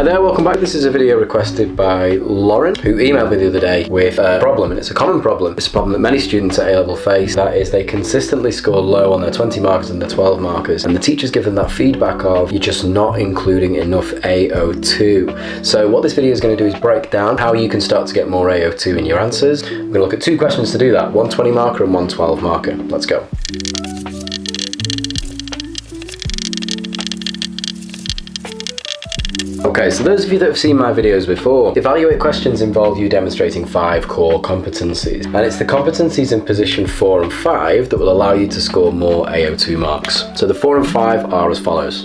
Hi there, welcome back. This is a video requested by Lauren, who emailed me the other day with a problem, and it's a common problem. It's a problem that many students at A-level face. That is, they consistently score low on their 20 markers and their 12 markers, and the teachers give them that feedback of, you're just not including enough AO2. So what this video is going to do is break down how you can start to get more AO2 in your answers. We're going to look at two questions to do that, one 20 marker and one 12 marker. Let's go. Okay, so those of you that have seen my videos before, evaluate questions involve you demonstrating 5 core competencies. And it's the competencies in position 4 and 5 that will allow you to score more AO2 marks. So the 4 and 5 are as follows.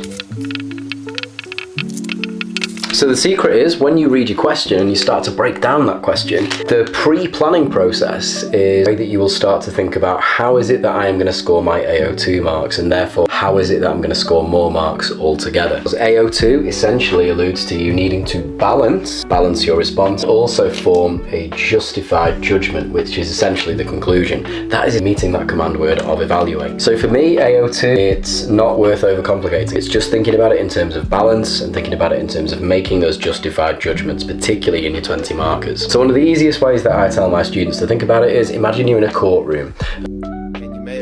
So the secret is, when you read your question and you start to break down that question, the pre-planning process is the way that you will start to think about, how is it that I am going to score my AO2 marks, and therefore how is it that I'm going to score more marks altogether. Because AO2 essentially alludes to you needing to balance your response, also form a justified judgment, which is essentially the conclusion. That is meeting that command word of evaluate. So for me, AO2, it's not worth overcomplicating. It's just thinking about it in terms of balance and thinking about it in terms of making those justified judgments, particularly in your 20 markers. So one of the easiest ways that I tell my students to think about it is, imagine you're in a courtroom. And you may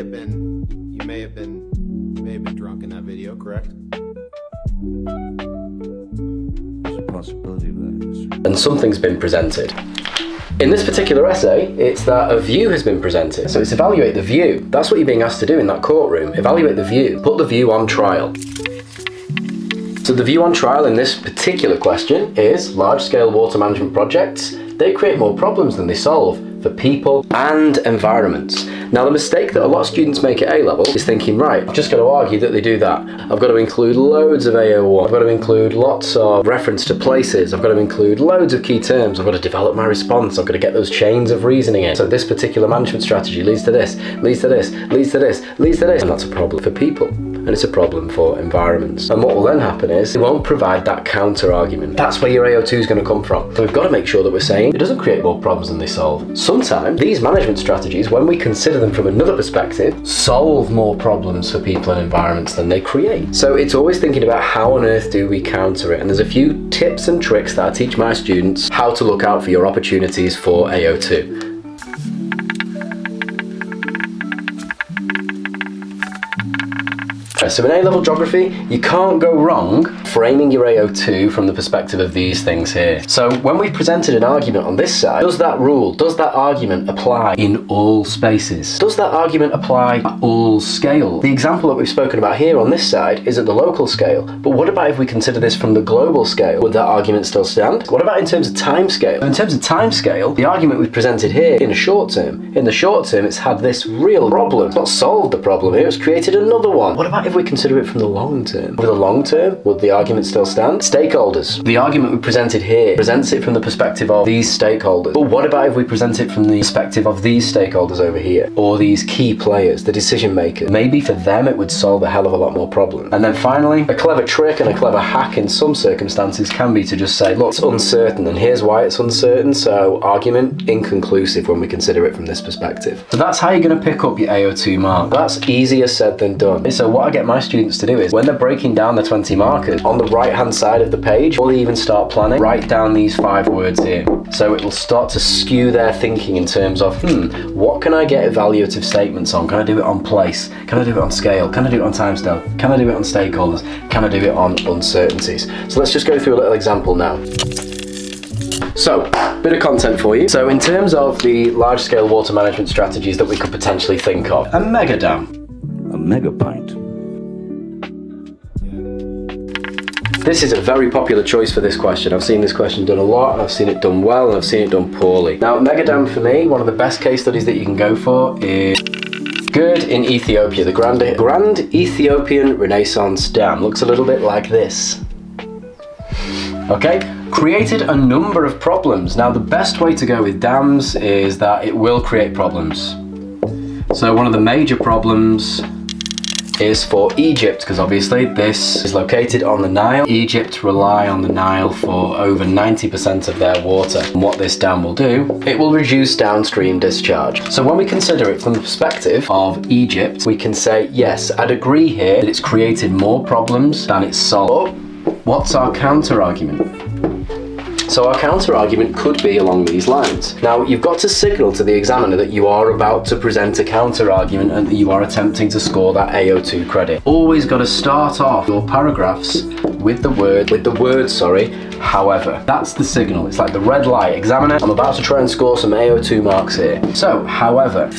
have been drunk in that video, correct? There's a possibility of that. And something's been presented. In this particular essay, it's that a view has been presented. So it's evaluate the view. That's what you're being asked to do in that courtroom. Evaluate the view. Put the view on trial. So the view on trial in this particular question is large-scale water management projects. They create more problems than they solve for people and environments. Now, the mistake that a lot of students make at A-level is thinking, right, I've just got to argue that they do that. I've got to include loads of AO1. I've got to include lots of reference to places. I've got to include loads of key terms. I've got to develop my response. I've got to get those chains of reasoning in. So this particular management strategy leads to this, leads to this, leads to this, leads to this. And that's a problem for people. And it's a problem for environments. And what will then happen is, it won't provide that counter argument. That's where your AO2 is going to come from. So we've got to make sure that we're saying it doesn't create more problems than they solve. Sometimes these management strategies, when we consider them from another perspective, solve more problems for people and environments than they create. So it's always thinking about how on earth do we counter it. And there's a few tips and tricks that I teach my students how to look out for your opportunities for AO2. So in A-level geography, you can't go wrong framing your AO2 from the perspective of these things here. So when we've presented an argument on this side, does that rule, does that argument apply in all spaces? Does that argument apply at all scales? The example that we've spoken about here on this side is at the local scale, but what about if we consider this from the global scale? Would that argument still stand? What about in terms of timescale? In terms of timescale, the argument we've presented here in a short term, it's had this real problem. It's not solved the problem here, it's created another one. What about if we consider it from the long term? Over the long term, would the argument still stand? Stakeholders. The argument we presented here presents it from the perspective of these stakeholders. But what about if we present it from the perspective of these stakeholders over here? Or these key players, the decision makers? Maybe for them it would solve a hell of a lot more problems. And then finally, a clever trick and a clever hack in some circumstances can be to just say, look, it's uncertain, and here's why it's uncertain, so argument inconclusive when we consider it from this perspective. So that's how you're going to pick up your AO2 mark. That's easier said than done. So what I get my students to do is, when they're breaking down the 20 markers, on the right hand side of the page, before they even start planning, write down these 5 words here. So it will start to skew their thinking in terms of, what can I get evaluative statements on? Can I do it on place? Can I do it on scale? Can I do it on timescale? Can I do it on stakeholders? Can I do it on uncertainties? So let's just go through a little example now. So, bit of content for you. So in terms of the large scale water management strategies that we could potentially think of, a mega dam. A mega pint. This is a very popular choice for this question. I've seen this question done a lot, and I've seen it done well, and I've seen it done poorly. Now, Megadam for me, one of the best case studies that you can go for is good in Ethiopia. The Grand Ethiopian Renaissance Dam looks a little bit like this. Okay, created a number of problems. Now, the best way to go with dams is that it will create problems. So one of the major problems is for Egypt, because obviously this is located on the Nile. Egypt rely on the Nile for over 90% of their water. And what this dam will do, it will reduce downstream discharge. So when we consider it from the perspective of Egypt, we can say, yes, I'd agree here that it's created more problems than it's solved. What's our counter argument? So our counter-argument could be along these lines. Now, you've got to signal to the examiner that you are about to present a counter-argument and that you are attempting to score that AO2 credit. Always got to start off your paragraphs with the word, however. That's the signal. It's like the red light. Examiner, I'm about to try and score some AO2 marks here. So, however.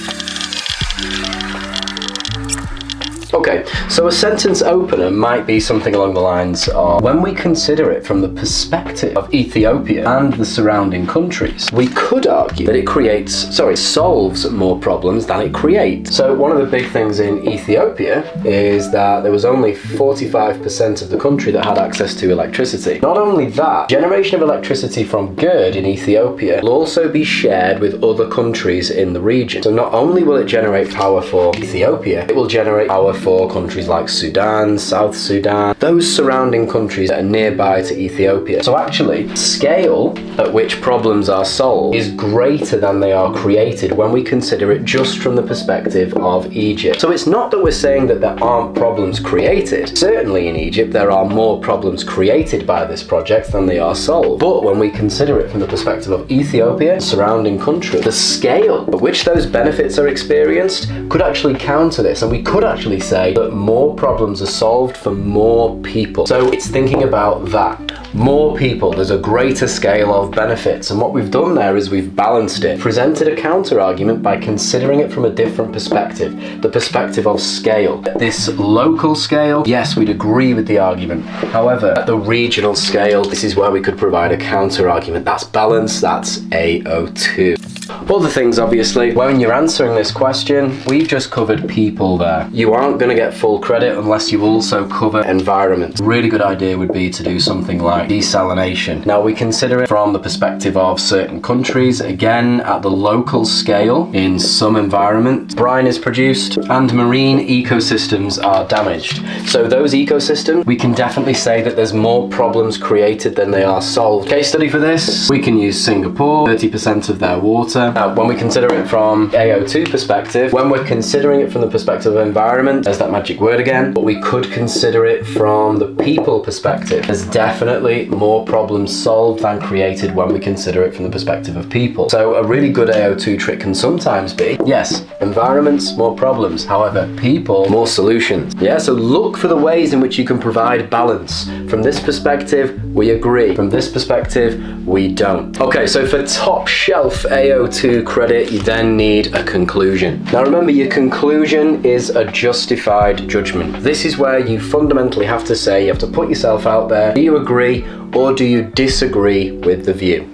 Okay, so a sentence opener might be something along the lines of, when we consider it from the perspective of Ethiopia and the surrounding countries, we could argue that it solves more problems than it creates. So one of the big things in Ethiopia is that there was only 45% of the country that had access to electricity. Not only that, generation of electricity from GERD in Ethiopia will also be shared with other countries in the region. So not only will it generate power for Ethiopia, it will generate power for countries like Sudan, South Sudan, those surrounding countries that are nearby to Ethiopia. So actually, scale at which problems are solved is greater than they are created when we consider it just from the perspective of Egypt. So it's not that we're saying that there aren't problems created. Certainly in Egypt, there are more problems created by this project than they are solved. But when we consider it from the perspective of Ethiopia, surrounding countries, the scale at which those benefits are experienced could actually counter this, and we could actually say that more problems are solved for more people. So it's thinking about that. More people, there's a greater scale of benefits, and what we've done there is we've balanced it, presented a counter argument by considering it from a different perspective, the perspective of scale. At this local scale, yes, we'd agree with the argument. However, at the regional scale, this is where we could provide a counter argument. That's balance, that's AO2. Other things, obviously, when you're answering this question, we've just covered people there. You aren't going to get full credit unless you also cover environment. A really good idea would be to do something like desalination. Now, we consider it from the perspective of certain countries. Again, at the local scale, in some environment, brine is produced and marine ecosystems are damaged. So those ecosystems, we can definitely say that there's more problems created than they are solved. Case study for this, we can use Singapore, 30% of their water. Now, when we consider it from AO2 perspective, when we're considering it from the perspective of environment, there's that magic word again, but we could consider it from the people perspective. There's definitely more problems solved than created when we consider it from the perspective of people. So a really good AO2 trick can sometimes be, yes, environments, more problems. However, people, more solutions. Yeah, so look for the ways in which you can provide balance. From this perspective, we agree. From this perspective, we don't. Okay, so for top shelf AO2 credit, you then need a conclusion. Now remember, your conclusion is a justified judgment. This is where you fundamentally have to say, you have to put yourself out there. Do you agree or do you disagree with the view?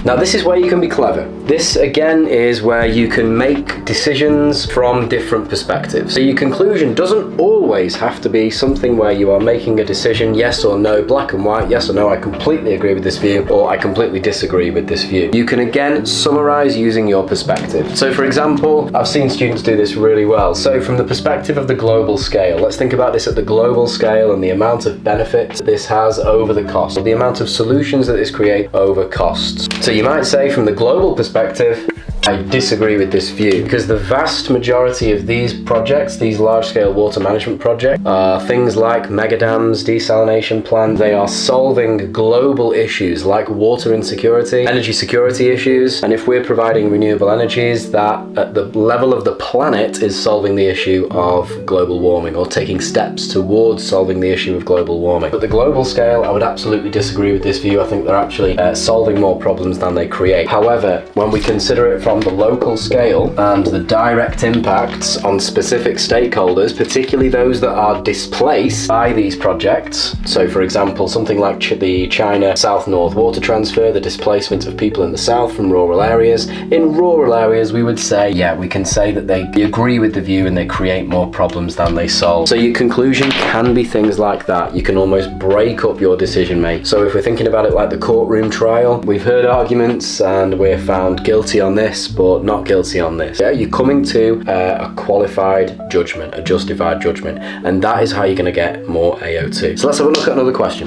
Now this is where you can be clever. This again is where you can make decisions from different perspectives. So your conclusion doesn't always have to be something where you are making a decision, yes or no, black and white, yes or no, I completely agree with this view, or I completely disagree with this view. You can again summarize using your perspective. So for example, I've seen students do this really well. So from the perspective of the global scale, let's think about this at the global scale and the amount of benefit this has over the cost, or the amount of solutions that this creates over costs. So you might say from the global perspective, I disagree with this view, because the vast majority of these projects, these large-scale water management projects, are things like mega dams, desalination plants. They are solving global issues like water insecurity, energy security issues, and if we're providing renewable energies, that at the level of the planet is solving the issue of global warming, or taking steps towards solving the issue of global warming. But the global scale, I would absolutely disagree with this view. I think they're actually solving more problems than they create. However, when we consider it from the local scale and the direct impacts on specific stakeholders, particularly those that are displaced by these projects. So for example, something like the China South-North water transfer, the displacement of people in the south from rural areas. In rural areas, we would say, yeah, we can say that they agree with the view and they create more problems than they solve. So your conclusion can be things like that. You can almost break up your decision making. So if we're thinking about it like the courtroom trial, we've heard arguments and we're found guilty on this, but not guilty on this. Yeah, you're coming to a qualified judgment, a justified judgment, and that is how you're going to get more AO2. So let's have a look at another question.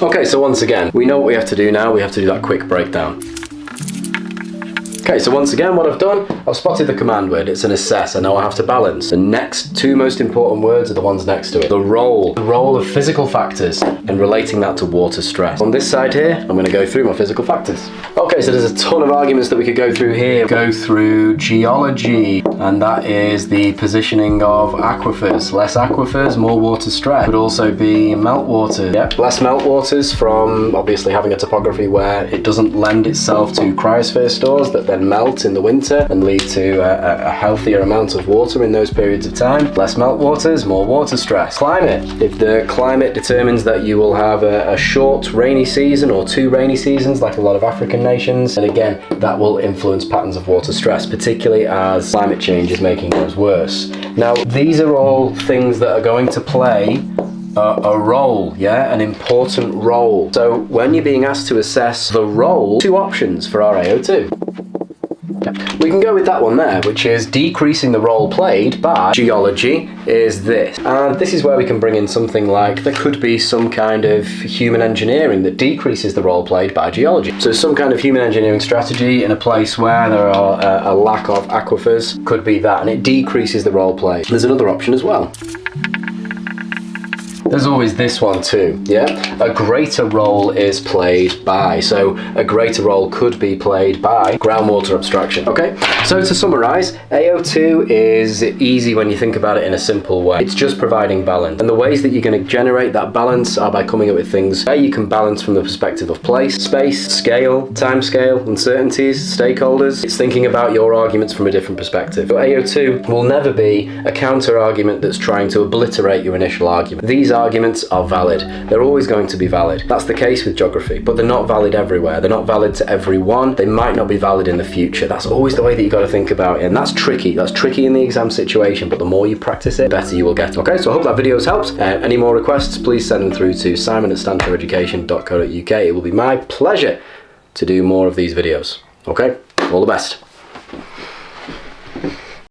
Okay, so once again, we know what we have to do now. We have to do that quick breakdown. Okay, so once again, what I've done, I've spotted the command word. It's an assess. I know I have to balance. The next two most important words are the ones next to it. The role of physical factors, and relating that to water stress. On this side here, I'm going to go through my physical factors. Okay, so there's a ton of arguments that we could go through here. Go through geology, and that is the positioning of aquifers. Less aquifers, more water stress. Could also be meltwater. Yeah, less meltwaters from obviously having a topography where it doesn't lend itself to cryosphere stores that then melt in the winter and lead to a healthier amount of water in those periods of time. Less meltwaters, more water stress. Climate. If the climate determines that you will have a short rainy season or two rainy seasons like a lot of African nations, and again that will influence patterns of water stress, particularly as climate change is making those worse. Now these are all things that are going to play a role, yeah, an important role. So when you're being asked to assess the role, two options for our AO2. We can go with that one there, which is decreasing the role played by geology is this. And this is where we can bring in something like there could be some kind of human engineering that decreases the role played by geology. So some kind of human engineering strategy in a place where there are a lack of aquifers could be that, and it decreases the role played. There's another option as well. There's always this one too, yeah? A greater role is played by. So a greater role could be played by groundwater abstraction, okay? So to summarize, AO2 is easy when you think about it in a simple way. It's just providing balance. And the ways that you're going to generate that balance are by coming up with things where you can balance from the perspective of place, space, scale, timescale, uncertainties, stakeholders. It's thinking about your arguments from a different perspective. So AO2 will never be a counter argument that's trying to obliterate your initial argument. These arguments are valid. They're always going to be valid. That's the case with geography, but they're not valid everywhere. They're not valid to everyone. They might not be valid in the future. That's always the way that you've got to think about it, and that's tricky. That's tricky in the exam situation, but the more you practice it, the better you will get. Okay, so I hope that video has helped. Any more requests, please send them through to simon@stanfordeducation.co.uk. It will be my pleasure to do more of these videos. Okay, all the best.